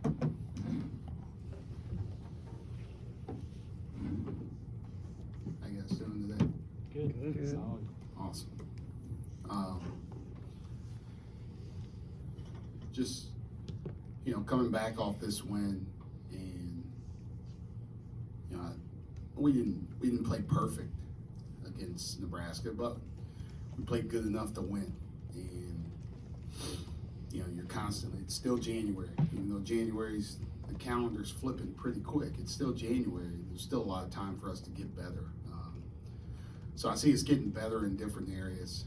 How you guys doing today? Good. Solid. Awesome. Just, coming back off this win, and we didn't play perfect against Nebraska, but we played good enough to win. And you're constantly, it's still January, even though the calendar's flipping pretty quick. It's still January. There's still a lot of time for us to get better. So I see us getting better in different areas,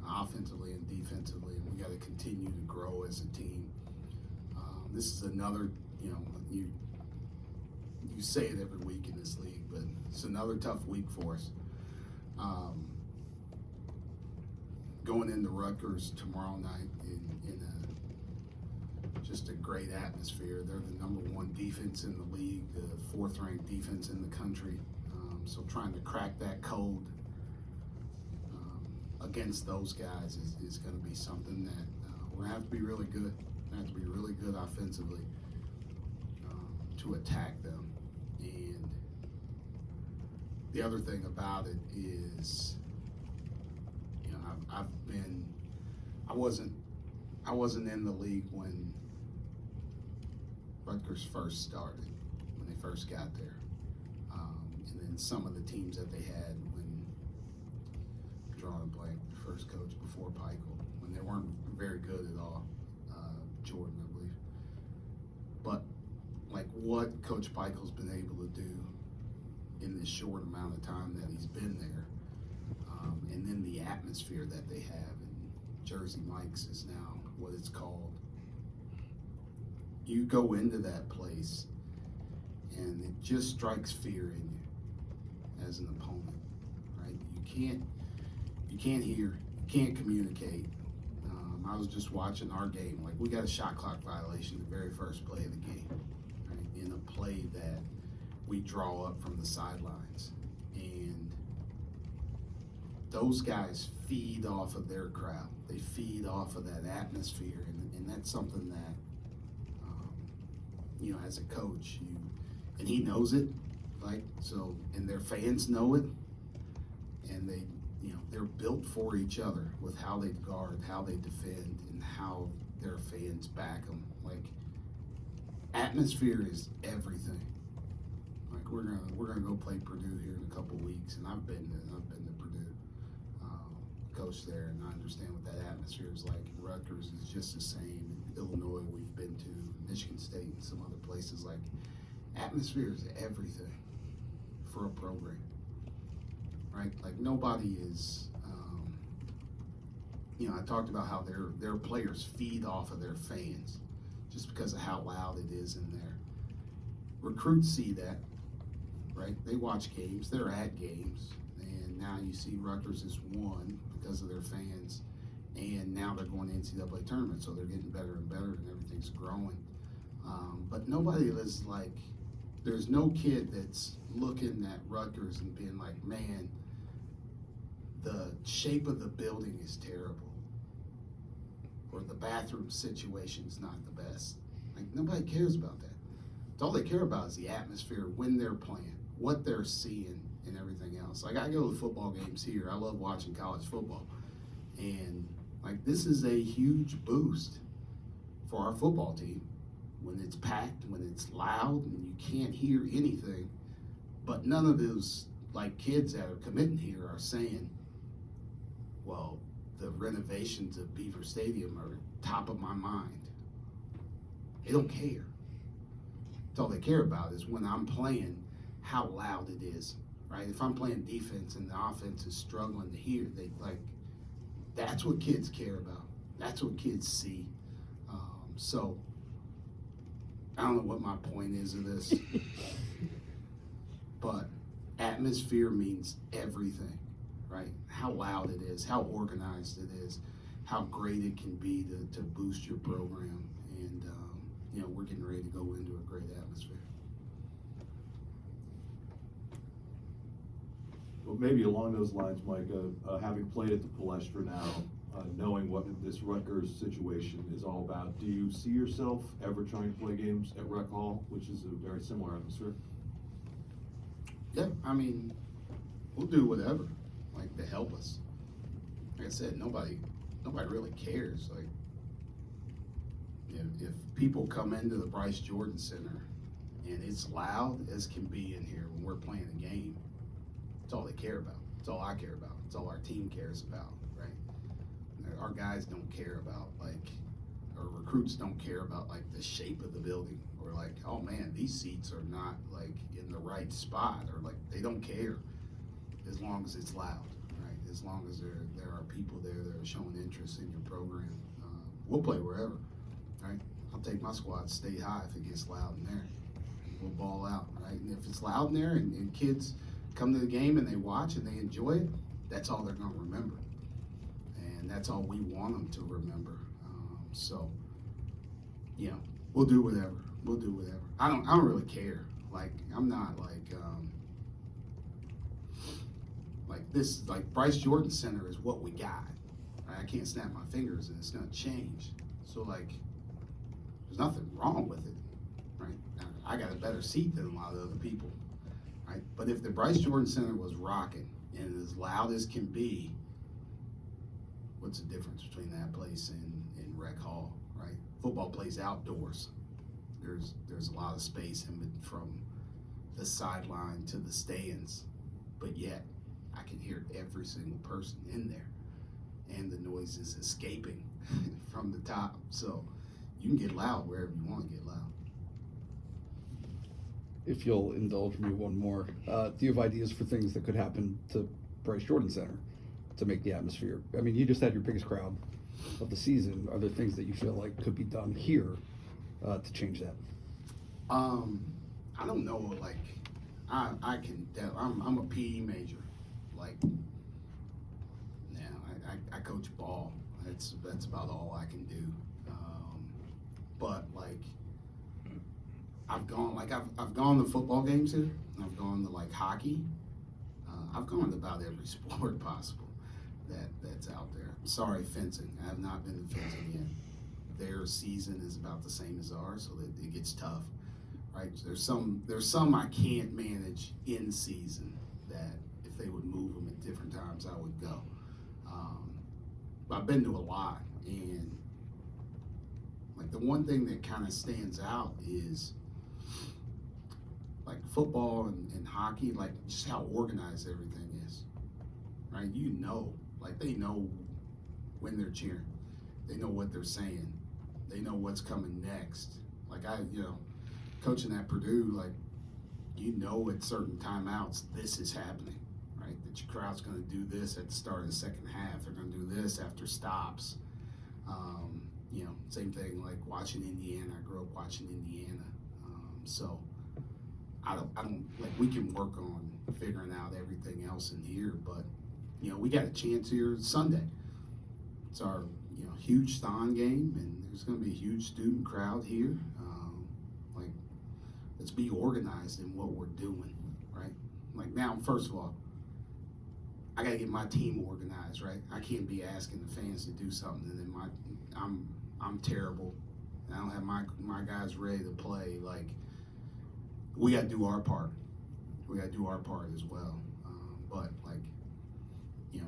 offensively and defensively, and we got to continue to grow as a team. This is another, you say it every week in this league, but it's another tough week for us. Going into Rutgers tomorrow night in just a great atmosphere. They're the #1 defense in the league, the 4th-ranked defense in the country. So trying to crack that code against those guys is going to be something that we're going to have to be really good. We're going to have to be really good offensively to attack them. And the other thing about it is, I wasn't in the league when Rutgers first started, when they first got there. And then some of the teams that they had when, drawing a blank, the first coach before Peichel, when they weren't very good at all, Jordan, I believe. But like what Coach Peichel's been able to do in this short amount of time that he's been there, and then the atmosphere that they have, and Jersey Mike's is now what it's called. You go into that place and it just strikes fear in you as an opponent, right? You can't hear, you can't communicate. I was just watching our game. Like, we got a shot clock violation the very first play of the game, right? In a play that we draw up from the sidelines. And those guys feed off of their crowd. They feed off of that atmosphere. And that's something that, as a coach, and he knows it, right? So, and their fans know it. And they're built for each other with how they guard, how they defend, and how their fans back them. Like, atmosphere is everything. Like, we're gonna go play Purdue here in a couple weeks, and I've been to Purdue, coach there, and I understand what that atmosphere is like. Rutgers is just the same. Illinois, we've been to Michigan State and some other places. Like, atmosphere is everything for a program. Right? Like, nobody is, I talked about how their players feed off of their fans just because of how loud it is in there. Recruits see that, right? They watch games, they're at games, and now you see Rutgers has won because of their fans, and now they're going to NCAA tournament, so they're getting better and better, and everything's growing. But nobody is like, there's no kid that's looking at Rutgers and being like, man, the shape of the building is terrible, or the bathroom situation's not the best. Like, nobody cares about that. All they care about is the atmosphere when they're playing, what they're seeing, and everything else. Like, I go to football games here. I love watching college football. And, like, this is a huge boost for our football team when it's packed, when it's loud, and you can't hear anything. But none of those, like, kids that are committing here are saying, well, the renovations of Beaver Stadium are top of my mind. They don't care. All they care about is when I'm playing, how loud it is, right? If I'm playing defense and the offense is struggling to hear, that's what kids care about. That's what kids see. So I don't know what my point is of this, but atmosphere means everything, right? How loud it is, how organized it is, how great it can be to boost your program. And, we're getting ready to go into a great atmosphere. Well, maybe along those lines, Micah, having played at the Palestra now knowing what this Rutgers situation is all about, do you see yourself ever trying to play games at Rec Hall, which is a very similar atmosphere? Yeah, I mean, we'll do whatever, like, to help us. Like I said, nobody really cares. Like, if people come into the Bryce Jordan Center and it's loud as can be in here when we're playing a game, it's all they care about. It's all I care about. It's all our team cares about, right? Our guys don't care about, like, our recruits don't care about, like, the shape of the building, or like, oh man, these seats are not, like, in the right spot, or like, they don't care as long as it's loud, right? As long as there are people there that are showing interest in your program. We'll play wherever, right? I'll take my squad stay high if it gets loud in there. We'll ball out, right? And if it's loud in there and kids come to the game and they watch and they enjoy it, that's all they're gonna remember. And that's all we want them to remember. So, you know, we'll do whatever. We'll do whatever. I don't really care. Like, I'm not like this, like Bryce Jordan Center is what we got. Right? I can't snap my fingers and it's gonna change. So, like, there's nothing wrong with it, right? I got a better seat than a lot of other people, right? But if the Bryce Jordan Center was rocking and as loud as can be, what's the difference between that place and Rec Hall, right? Football plays outdoors. There's a lot of space from the sideline to the stands, but yet I can hear every single person in there, and the noise is escaping from the top. So you can get loud wherever you want to get loud. If you'll indulge me one more, do you have ideas for things that could happen to Bryce Jordan Center to make the atmosphere? I mean, you just had your biggest crowd of the season. Are there things that you feel like could be done here to change that? I don't know. Like, I can. I'm a PE major. Like, yeah, I coach ball. That's about all I can do. But like, I've gone to football games here. I've gone to like hockey. I've gone to about every sport possible that's out there. Sorry, fencing. I have not been to fencing yet. Their season is about the same as ours, so that it gets tough, right? There's some I can't manage in season that if they would move them at different times, I would go. I've been to a lot, and like the one thing that kind of stands out is like football and hockey, like just how organized everything is, right? You know, like they know when they're cheering, they know what they're saying, they know what's coming next. Like coaching at Purdue, like you know at certain timeouts this is happening, right? That your crowd's going to do this at the start of the second half. They're going to do this after stops. Same thing like watching Indiana. I grew up watching Indiana, so I don't like we can work on figuring out everything else in here, but we got a chance here Sunday. It's our huge Thon game, and there's going to be a huge student crowd here. Let's be organized in what we're doing, right? Like now, first of all, I got to get my team organized, right? I can't be asking the fans to do something and then I'm terrible. I don't have my guys ready to play. Like we got to do our part. We got to do our part as well. But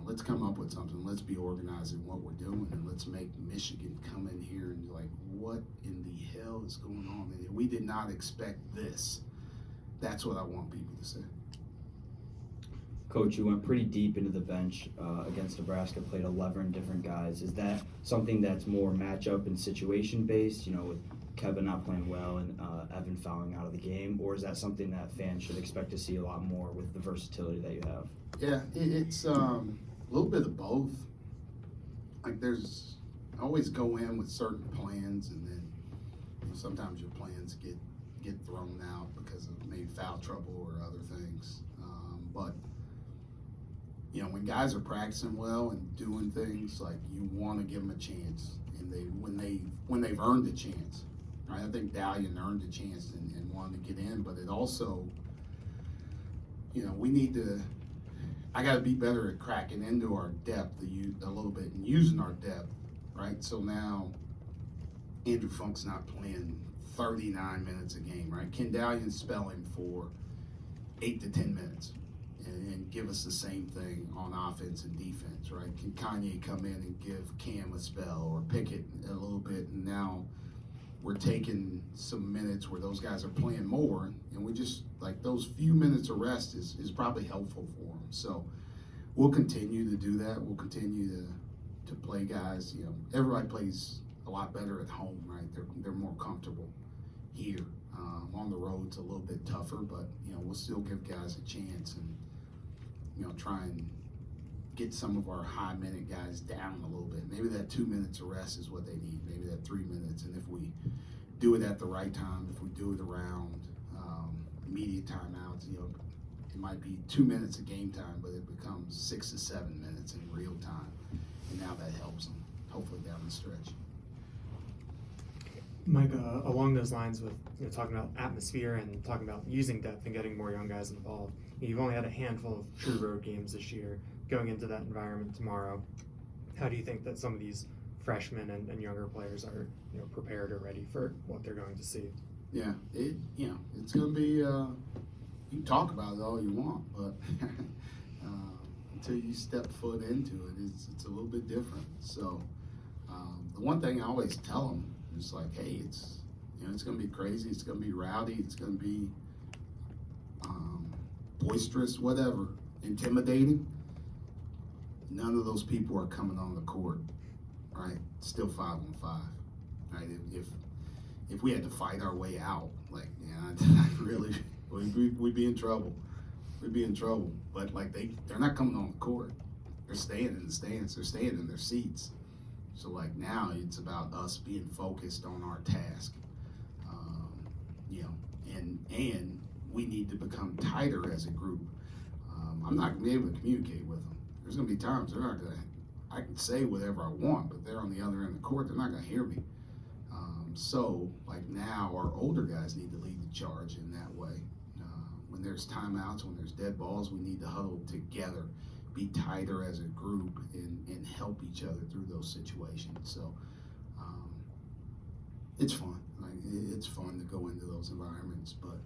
let's come up with something. Let's be organized in what we're doing, and let's make Michigan come in here and like, what in the hell is going on? And we did not expect this. That's what I want people to say. Coach, you went pretty deep into the bench against Nebraska, played 11 different guys. Is that something that's more matchup and situation based, with Kevin not playing well and Evan fouling out of the game, or is that something that fans should expect to see a lot more with the versatility that you have? Yeah, it's a little bit of both. Like I always go in with certain plans, and then sometimes your plans get thrown out because of maybe foul trouble or other things. But when guys are practicing well and doing things, like you want to give them a chance, and when they've earned a chance. Right? I think Dalian earned a chance and wanted to get in, but it also, we need to I got to be better at cracking into our depth a little bit and using our depth, right? So now Andrew Funk's not playing 39 minutes a game, right? Kendallion's spell him for 8 to 10 minutes and give us the same thing on offense and defense, right? Can Kanye come in and give Cam a spell or Pickett a little bit, and now we're taking some minutes where those guys are playing more, and we just, like, those few minutes of rest is probably helpful for them. So we'll continue to do that. We'll continue to play guys. You know, everybody plays a lot better at home, right? They're more comfortable here. On the road, it's a little bit tougher, but, you know, we'll still give guys a chance and, you know, try and get some of our high-minute guys down a little bit. Maybe that 2 minutes of rest is what they need, maybe that 3 minutes. And if we do it at the right time, if we do it around immediate timeouts, you know, it might be 2 minutes of game time, but it becomes 6 to 7 minutes in real time. And now that helps them, hopefully down the stretch. Mike, along those lines with talking about atmosphere and talking about using depth and getting more young guys involved, you've only had a handful of true road games this year. Going into that environment tomorrow, how do you think that some of these freshmen and younger players are prepared or ready for what they're going to see? Yeah, it's going to be. You can talk about it all you want, but until you step foot into it, it's a little bit different. So the one thing I always tell them is like, hey, it's going to be crazy, it's going to be rowdy, it's going to be boisterous, whatever, intimidating. None of those people are coming on the court, right? Still 5-on-5, right? If we had to fight our way out, like, I really, we'd be in trouble. We'd be in trouble. But like they're not coming on the court. They're staying in the stands. They're staying in their seats. So like now it's about us being focused on our task, and we need to become tighter as a group. I'm not gonna be able to communicate with them. There's gonna be times they're not gonna. I can say whatever I want, but they're on the other end of the court. They're not gonna hear me. So like now, our older guys need to lead the charge in that way. When there's timeouts, when there's dead balls, we need to huddle together, be tighter as a group, and help each other through those situations. So it's fun. Like it's fun to go into those environments, but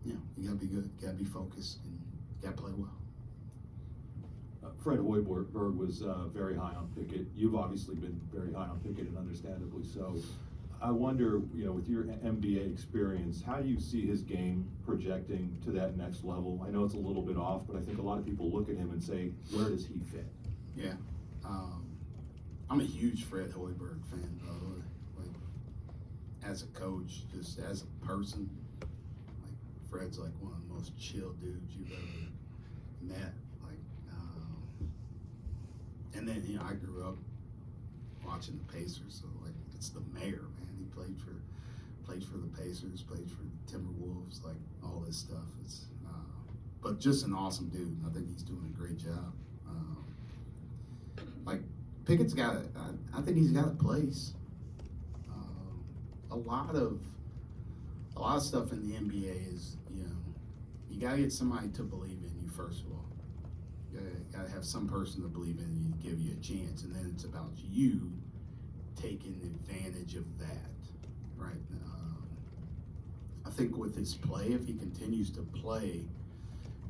you gotta be good, you gotta be focused, and you gotta play well. Fred Hoiberg was very high on Pickett. You've obviously been very high on Pickett, and understandably so. I wonder, with your NBA experience, how do you see his game projecting to that next level? I know it's a little bit off, but I think a lot of people look at him and say, where does he fit? Yeah. I'm a huge Fred Hoiberg fan, by the way. Like, as a coach, just as a person, like, Fred's like one of the most chill dudes you've ever met. And then, I grew up watching the Pacers, so like it's the mayor, man. He played for the Pacers, played for the Timberwolves, like all this stuff. It's but just an awesome dude. I think he's doing a great job. Like Pickett's got I think he's got a place. A lot of stuff in the NBA is, you gotta get somebody to believe in you first of all. You gotta have some person to believe in you, to give you a chance, and then it's about you taking advantage of that, right? I think with his play, if he continues to play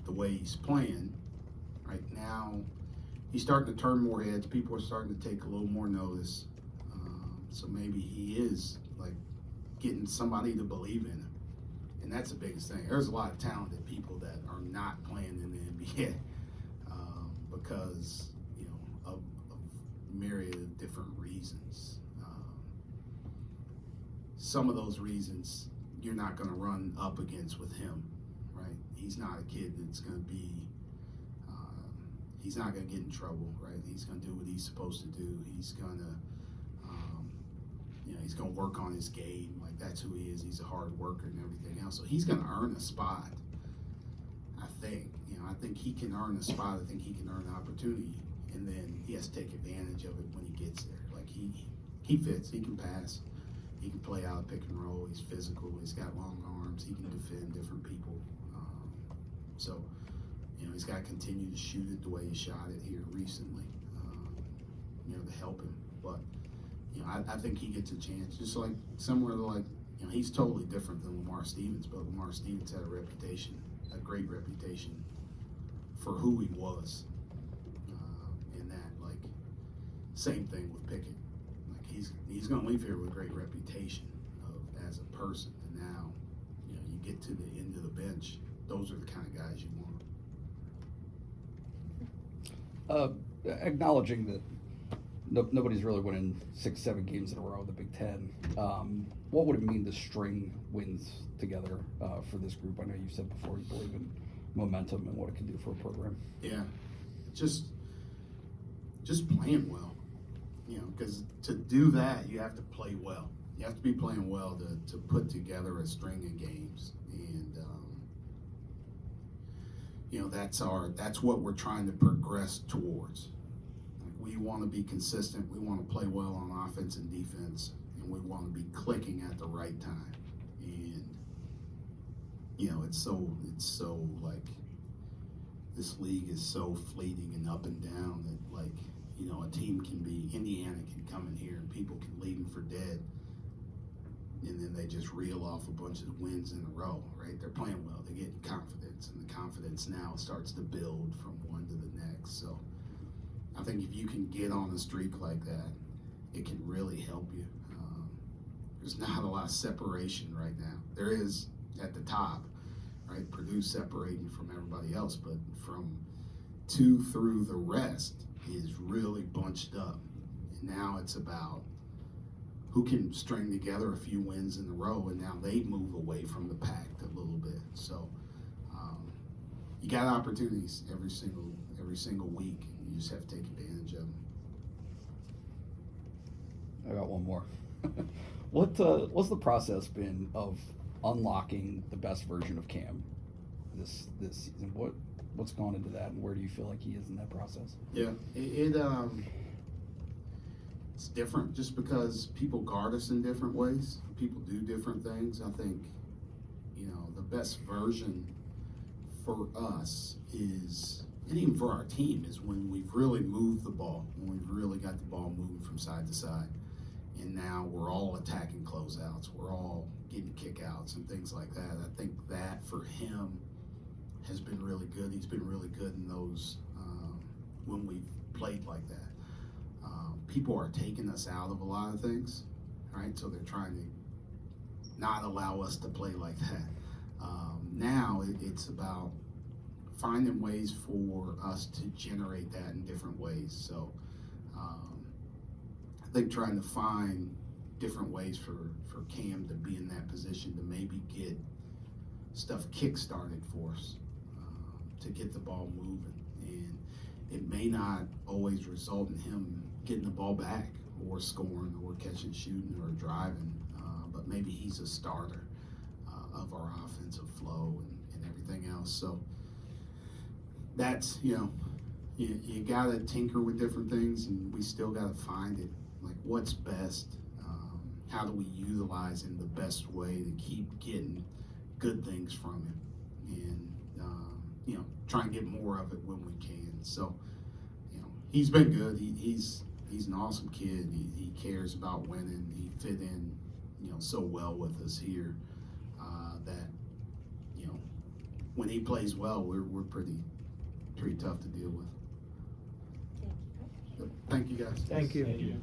the way he's playing right now, he's starting to turn more heads. People are starting to take a little more notice. So maybe he is like getting somebody to believe in him, and that's the biggest thing. There's a lot of talented people that are not playing in the NBA. Because of myriad of different reasons. Some of those reasons you're not going to run up against with him, right? He's not a kid that's going to be. He's not going to get in trouble, right? He's going to do what he's supposed to do. He's going to, he's going to work on his game. Like that's who he is. He's a hard worker and everything else. So he's going to earn a spot. I think he can earn a spot. I think he can earn an opportunity, and then he has to take advantage of it when he gets there. Like he fits. He can pass. He can play out pick and roll. He's physical. He's got long arms. He can defend different people. So, You know, he's got to continue to shoot it the way he shot it here recently, you know, to help him. But, you know, I think he gets a chance, just like somewhere like, you know, he's totally different than Lamar Stevens, but Lamar Stevens had a reputation, a great reputation for who he was. And that, like, same thing with Pickett. Like, he's going to leave here with a great reputation as a person. And now, you know, you get to the end of the bench, those are the kind of guys you want. Acknowledging that nobody's really winning 6-7 games in a row in the Big Ten, what would it mean to string wins together for this group? I know you said before you believe in momentum and what it can do for a program. Yeah, just playing well, you know, because to do that, you have to play well. You have to be playing well to put together a string of games. And, you know, that's what we're trying to progress towards. We want to be consistent. We want to play well on offense and defense, and we want to be clicking at the right time. And, you know, it's so like, this league is so fleeting and up and down that, like, you know, a team can be, Indiana can come in here and people can leave them for dead, and then they just reel off a bunch of wins in a row, right? They're playing well, they get confidence, and the confidence now starts to build from one to the next. So I think if you can get on a streak like that, it can really help you. There's not a lot of separation right now. There is at the top, right? Purdue separating from everybody else, but from 2 through the rest is really bunched up. And now it's about who can string together a few wins in a row, and now they move away from the pack a little bit. So you got opportunities every single week, and you just have to take advantage of them. I got one more. What's the process been of unlocking the best version of Cam this season? What's gone into that, and where do you feel like he is in that process? Yeah, it's different just because people guard us in different ways. People do different things. I think, you know, the best version for us is, and even for our team, is when we've really moved the ball, when we've really got the ball moving from side to side. And now we're all attacking closeouts. We're all getting kickouts and things like that. I think that for him has been really good. He's been really good in those when we've played like that. People are taking us out of a lot of things, right? So they're trying to not allow us to play like that. Now it's about finding ways for us to generate that in different ways. So I think trying to find different ways for Cam to be in that position to maybe get stuff kick-started for us, to get the ball moving. And it may not always result in him getting the ball back or scoring or catching, shooting, or driving, but maybe he's a starter of our offensive flow and everything else. So that's, you know, you got to tinker with different things, and we still got to find it, like what's best, how do we utilize him the best way to keep getting good things from him, and you know, try and get more of it when we can. So, you know, he's been good. He's an awesome kid. He cares about winning. He fit in, you know, so well with us here that, you know, when he plays well, we're pretty tough to deal with. Thank you, guys. Thank you. Thank you.